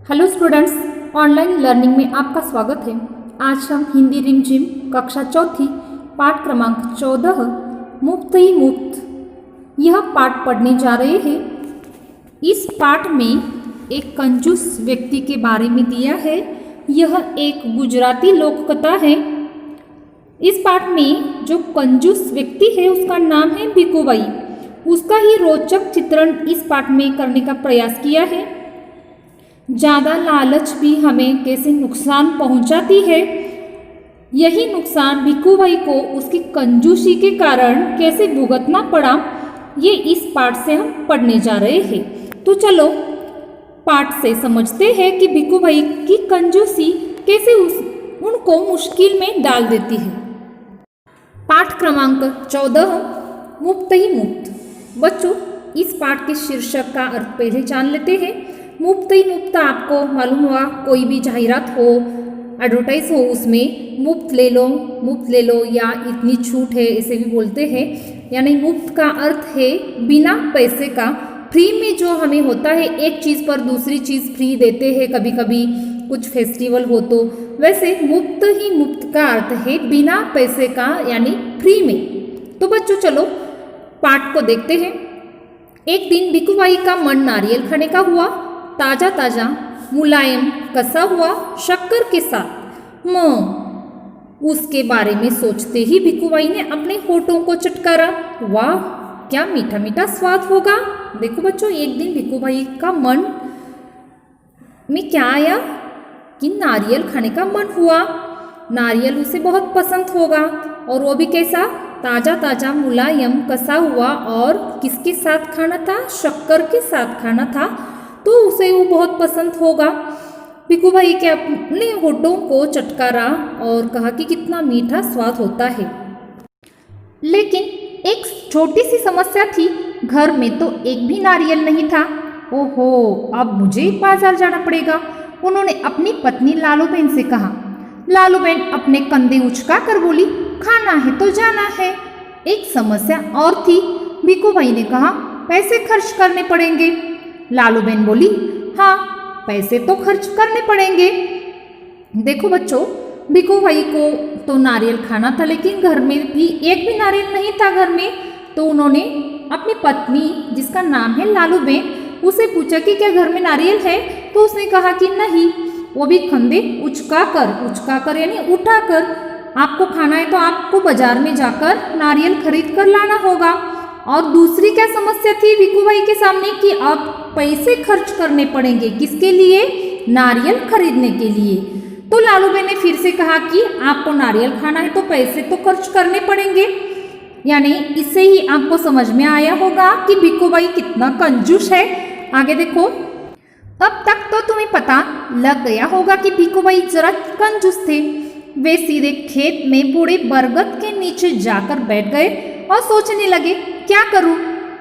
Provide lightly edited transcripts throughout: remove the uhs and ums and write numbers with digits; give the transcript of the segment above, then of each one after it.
Hello students, online learning में आपका स्वागत है। आज हम हिंदी रिमझिम कक्षा चौथी पाठ क्रमांक 14 मुफ्त ही मुफ्त यह पाठ पढ़ने जा रहे हैं। इस पाठ में एक कंजूस व्यक्ति के बारे में दिया है। यह एक गुजराती लोक कथा है। इस पाठ में जो कंजूस व्यक्ति है उसका नाम है भिकूबाई। उसका ही रोचक चित्रण इस पाठ में करने का प्रयास किया है। ज़्यादा लालच भी हमें कैसे नुकसान पहुंचाती है, यही नुकसान भिकूबाई को उसकी कंजूसी के कारण कैसे भुगतना पड़ा, ये इस पाठ से हम पढ़ने जा रहे हैं। तो चलो पाठ से समझते हैं कि भिकूबाई की कंजूसी कैसे उनको मुश्किल में डाल देती है। पाठ क्रमांक 14 मुफ्त ही मुफ्त। बच्चों, इस पाठ के शीर्षक का अर्थ पहले जान लेते हैं। मुफ्त ही मुफ्त आपको मालूम हुआ, कोई भी जाहिरात हो, एडवर्टाइज हो, उसमें मुफ्त ले लो या इतनी छूट है, ऐसे भी बोलते हैं। यानी मुफ्त का अर्थ है बिना पैसे का। फ्री में जो हमें होता है, एक चीज़ पर दूसरी चीज़ फ्री देते हैं, कभी कभी कुछ फेस्टिवल हो तो, वैसे मुफ्त ही मुफ्त का अर्थ है बिना पैसे का, यानी फ्री में। तो बच्चों चलो पाठ को देखते हैं। एक दिन भिकूबाई का मन नारियल खाने का हुआ। ताज़ा ताज़ा मुलायम कसा हुआ शक्कर के साथ। उसके बारे में सोचते ही भिकूबाई ने अपने होठों को चटकारा। वाह, क्या मीठा मीठा स्वाद होगा। देखो बच्चों, एक दिन भिकूबाई का मन में क्या आया कि नारियल खाने का मन हुआ। नारियल उसे बहुत पसंद होगा, और वो भी कैसा, ताज़ा ताज़ा मुलायम कसा हुआ। और किसके साथ खाना था? शक्कर के साथ खाना था, तो उसे वो बहुत पसंद होगा। भिकूबाई के अपने होठों को चटकारा और कहा कि कितना मीठा स्वाद होता है। लेकिन एक छोटी सी समस्या थी, घर में तो एक भी नारियल नहीं था। ओहो, अब मुझे बाजार जाना पड़ेगा। उन्होंने अपनी पत्नी लालूबेन से कहा। लालूबेन अपने कंधे उचका कर बोली, खाना है तो जाना है। एक समस्या और थी। भिकूबाई ने कहा, पैसे खर्च करने पड़ेंगे। लालूबेन बोली, हाँ पैसे तो खर्च करने पड़ेंगे। देखो बच्चों, भिकूबाई को तो नारियल खाना था, लेकिन घर में भी एक भी नारियल नहीं था घर में। तो उन्होंने अपनी पत्नी, जिसका नाम है लालूबेन, उसे पूछा कि क्या घर में नारियल है। तो उसने कहा कि नहीं, वो भी कंधे उचका कर यानी उठा कर। आपको खाना है तो आपको बाजार में जाकर नारियल खरीद कर लाना होगा। और दूसरी क्या समस्या थी भिकूबाई के सामने कि अब पैसे खर्च करने पड़ेंगे। किसके लिए? नारियल खरीदने के लिए। तो लालूबेन ने फिर से कहा कि आपको नारियल खाना है तो पैसे तो खर्च करने पड़ेंगे। यानी इससे ही आपको समझ में आया होगा कि भिकूबाई कितना कंजूस है। आगे देखो, अब तक तो तुम्हें पता लग गया होगा कि भिकूबाई जरा कंजूस थे। वे सीधे खेत में बूढ़े बरगद के नीचे जाकर बैठ गए और सोचने लगे, क्या करूं,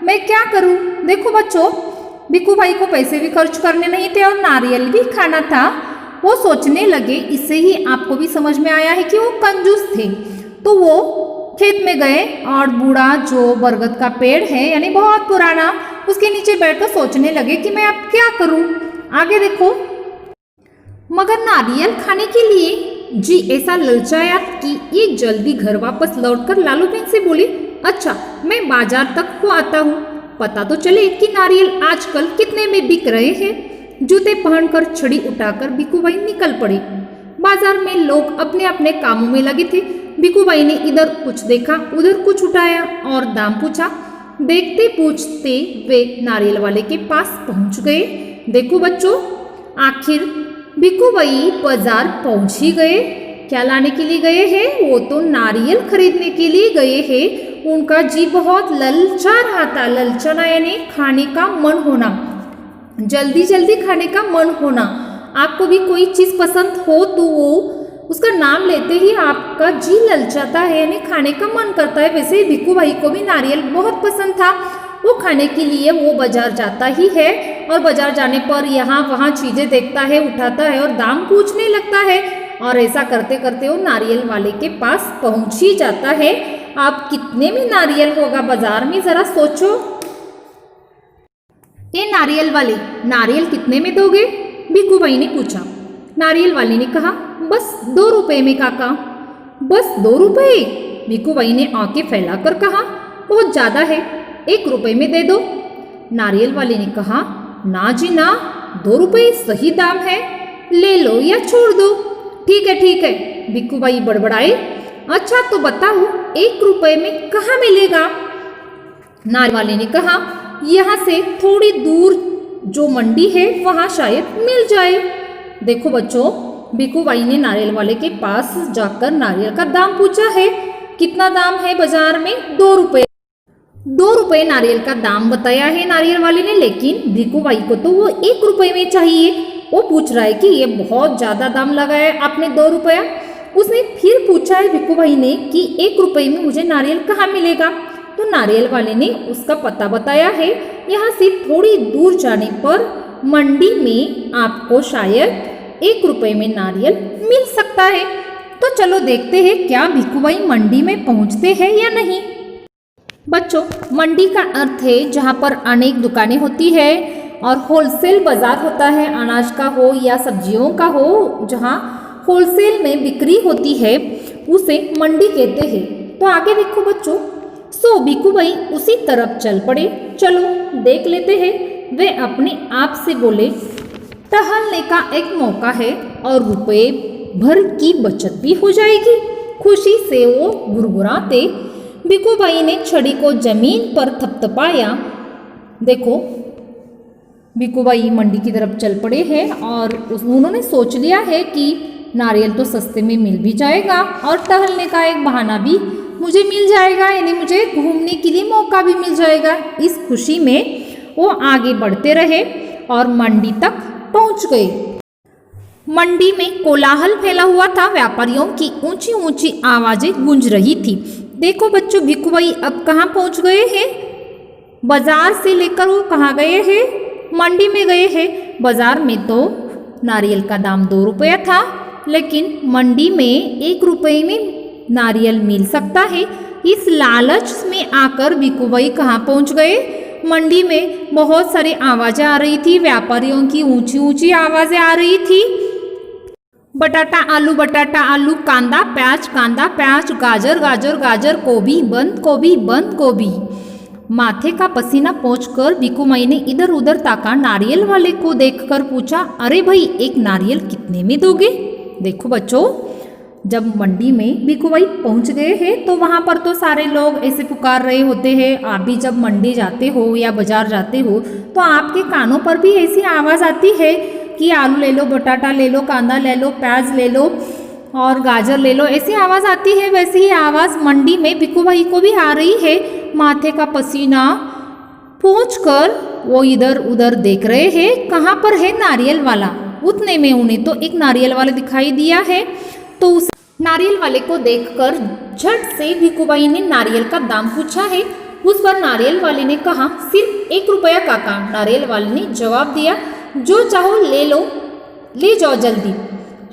मैं क्या करूं। देखो बच्चों, भिकूबाई को पैसे भी खर्च करने नहीं थे और नारियल भी खाना था। वो सोचने लगे, इससे ही आपको भी समझ में आया है कि वो कंजूस थे। तो वो खेत में गए और बूढ़ा जो बरगद का पेड़ है, यानी बहुत पुराना, उसके नीचे बैठकर सोचने लगे कि मैं अब क्या करूं। आगे देखो, मगर नारियल खाने के लिए जी ऐसा ललचाया कि ये जल्दी घर वापस लौटकर लालूबेन से बोली, अच्छा मैं बाजार तक को आता हूँ, पता तो चले कि नारियल आजकल कितने में बिक रहे हैं। जूते पहनकर छड़ी उठाकर भिकूबाई निकल पड़ी। बाजार में लोग अपने अपने कामों में लगे थे। भिकूबाई ने इधर कुछ देखा, उधर कुछ उठाया और दाम पूछा। देखते पूछते वे नारियल वाले के पास पहुंच गए। देखो बच्चों, आखिर भिकूबाई बाजार पहुंच ही गए। क्या लाने के लिए गए हैं? वो तो नारियल खरीदने के लिए गए हैं। उनका जी बहुत ललचा रहा था। ललचाना यानी खाने का मन होना, जल्दी जल्दी खाने का मन होना। आपको भी कोई चीज़ पसंद हो तो वो उसका नाम लेते ही आपका जी ललचाता है, यानी खाने का मन करता है। वैसे ही भिकूबाई को भी नारियल बहुत पसंद था। वो खाने के लिए वो बाजार जाता ही है, और बाजार जाने पर यहाँ वहाँ चीज़ें देखता है, उठाता है और दाम पूछने लगता है। और ऐसा करते करते वो नारियल वाले के पास पहुँच ही जाता है। आप कितने में नारियल होगा बाजार में, जरा सोचो। ये नारियल वाले, नारियल कितने में दोगे? भिक्खूबाई ने पूछा। नारियल वाले ने कहा, बस 2 रुपए में काका। बस 2 रुपए? भिक्खूबाई ने आंखें फैलाकर कहा, बहुत ज्यादा है, 1 रुपए में दे दो। नारियल वाले ने कहा, ना जी ना, 2 रुपए सही दाम है, ले लो या छोड़ दो। ठीक है, भिक्खूबाई बड़बड़ाए। अच्छा तो बताओ 1 रुपए में कहाँ मिलेगा? नारियल वाले ने कहा, यहाँ से थोड़ी दूर जो मंडी है वहाँ शायद मिल जाए। देखो बच्चों, भिक्खूबाई ने नारियल वाले के पास जाकर नारियल का दाम पूछा है। कितना दाम है बाजार में? 2 रुपए। 2 रुपए नारियल का दाम बताया है नारियल वाले ने, लेकिन भिक्खूबाई को तो वो 1 रुपए में चाहिए। वो पूछ रहा है कि ये बहुत ज्यादा दाम लगाया आपने, 2 रुपया। उसने फिर पूछा है भिक्खूबाई ने कि 1 रुपए में मुझे नारियल कहाँ मिलेगा? तो नारियल वाले ने उसका पता बताया है। यहाँ से थोड़ी दूर जाने पर मंडी में आपको शायद 1 रुपए में नारियल मिल सकता है। तो चलो देखते हैं क्या भिक्खूबाई मंडी में पहुँचते हैं या नहीं। बच्चों, मंडी का अर्थ है जहाँ पर अनेक दुकानें होती है और होलसेल बाजार होता है, अनाज का हो या सब्जियों का हो, जहाँ होलसेल में बिक्री होती है उसे मंडी कहते हैं। तो आगे देखो बच्चों, भिक्खूबाई उसी तरफ चल पड़े। चलो देख लेते हैं। वे अपने आप से बोले, टहलने का एक मौका है और रुपए भर की बचत भी हो जाएगी। खुशी से वो गुरगुराते भिक्खूबाई ने छड़ी को जमीन पर थपथपाया। देखो, भिक्खूबाई मंडी की तरफ चल पड़े हैं और उन्होंने सोच लिया है कि नारियल तो सस्ते में मिल भी जाएगा और टहलने का एक बहाना भी मुझे मिल जाएगा, यानी मुझे घूमने के लिए मौका भी मिल जाएगा। इस खुशी में वो आगे बढ़ते रहे और मंडी तक पहुंच गए। मंडी में कोलाहल फैला हुआ था, व्यापारियों की ऊंची ऊंची आवाजें गूंज रही थी। देखो बच्चों, भिक्खूबाई अब कहाँ पहुंच गए हैं? बाजार से लेकर वो कहाँ गए हैं? मंडी में गए हैं। बाजार में तो नारियल का दाम 2 रुपया था, लेकिन मंडी में 1 रुपए में नारियल मिल सकता है। इस लालच में आकर भिक्खूबाई कहाँ पहुंच गए? मंडी में बहुत सारी आवाजें आ रही थी, व्यापारियों की ऊंची ऊंची आवाजें आ रही थी। बटाटा आलू, कांदा प्याज, गाजर गाजर गाजर, गोभी बंद गोभी। माथे का पसीना पोंछकर भिक्खूबाई ने इधर उधर ताका। नारियल वाले को देखकर पूछा, अरे भाई, 1 नारियल कितने में दोगे? देखो बच्चों, जब मंडी में भिक्खूबाई पहुंच गए हैं तो वहां पर तो सारे लोग ऐसे पुकार रहे होते हैं। आप भी जब मंडी जाते हो या बाजार जाते हो तो आपके कानों पर भी ऐसी आवाज़ आती है कि आलू ले लो, बटाटा ले लो, कांदा ले लो, प्याज ले लो और गाजर ले लो, ऐसी आवाज़ आती है। वैसे ही आवाज़ मंडी में भिक्खूबाई को भी आ रही है। माथे का पसीना पोंछकर वो इधर उधर देख रहे हैं, कहाँ पर है नारियल वाला। उतने में उन्हें तो एक नारियल वाला दिखाई दिया है। तो उस नारियल वाले को देखकर झट से भिक्खूबाई ने नारियल का दाम पूछा है। उस पर नारियल वाले ने कहा, सिर्फ 1 रुपया काका। नारियल वाले ने जवाब दिया, जो चाहो ले लो, ले जाओ जल्दी।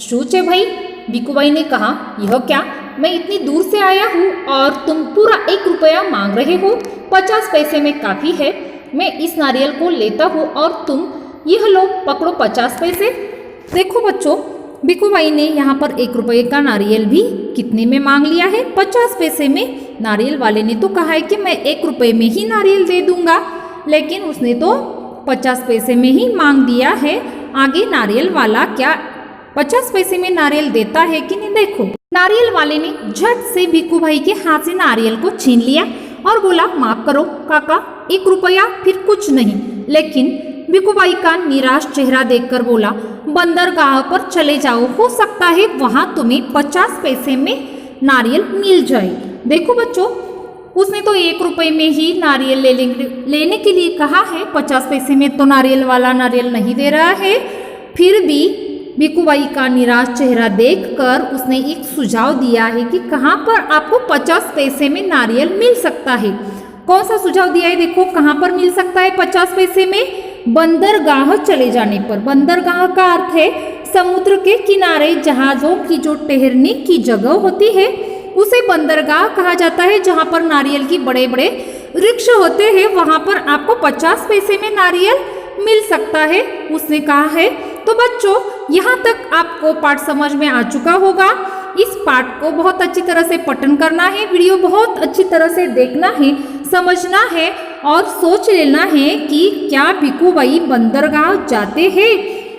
शूचे भाई, भिक्खूबाई ने कहा, यह क्या, मैं इतनी दूर से आया हूँ और तुम पूरा 1 रुपया मांग रहे हो? 50 पैसे में काफ़ी है। मैं इस नारियल को लेता हूँ और तुम यह लो, पकड़ो 50 पैसे। देखो बच्चों, भिक्खूबाई ने यहाँ पर 1 रुपये का नारियल भी कितने में मांग लिया है? 50 पैसे में। नारियल वाले ने तो कहा है कि मैं 1 रुपये में ही नारियल दे दूंगा, लेकिन उसने तो 50 पैसे में ही मांग दिया है। आगे नारियल वाला क्या 50 पैसे में नारियल देता है कि नहीं? देखो, नारियल वाले ने झट से भिक्खूबाई के हाथ से नारियल को छीन लिया और बोला, माफ करो काका, 1 रुपया फिर कुछ नहीं। लेकिन भिक्खूबाई का निराश चेहरा देखकर बोला, बंदरगाह पर चले जाओ, हो सकता है वहां तुम्हें 50 पैसे में नारियल मिल जाए। देखो बच्चों, उसने तो 1 रुपये में ही नारियल लेने के लिए कहा है। 50 पैसे में तो नारियल वाला नारियल नहीं दे रहा है। फिर भी भिक्खूबाई का निराश चेहरा देखकर उसने एक सुझाव दिया है कि कहाँ पर आपको 50 पैसे में नारियल मिल सकता है। कौन सा सुझाव दिया है? देखो, कहाँ पर मिल सकता है 50 पैसे में? बंदरगाह चले जाने पर। बंदरगाह का अर्थ है समुद्र के किनारे जहाजों की जो ठहरने की जगह होती है उसे बंदरगाह कहा जाता है। जहाँ पर नारियल की बड़े बड़े वृक्ष होते हैं, वहाँ पर आपको 50 पैसे में नारियल मिल सकता है, उसने कहा है। तो बच्चों यहाँ तक आपको पाठ समझ में आ चुका होगा। इस पाठ को बहुत अच्छी तरह से पठन करना है, वीडियो बहुत अच्छी तरह से देखना है, समझना है और सोच लेना है कि क्या भिखू भाई बंदरगाह जाते हैं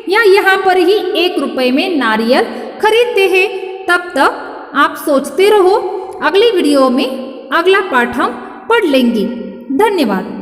या यहाँ पर ही 1 रुपए में नारियल खरीदते हैं। तब तक आप सोचते रहो, अगली वीडियो में अगला पाठ हम पढ़ लेंगे। धन्यवाद।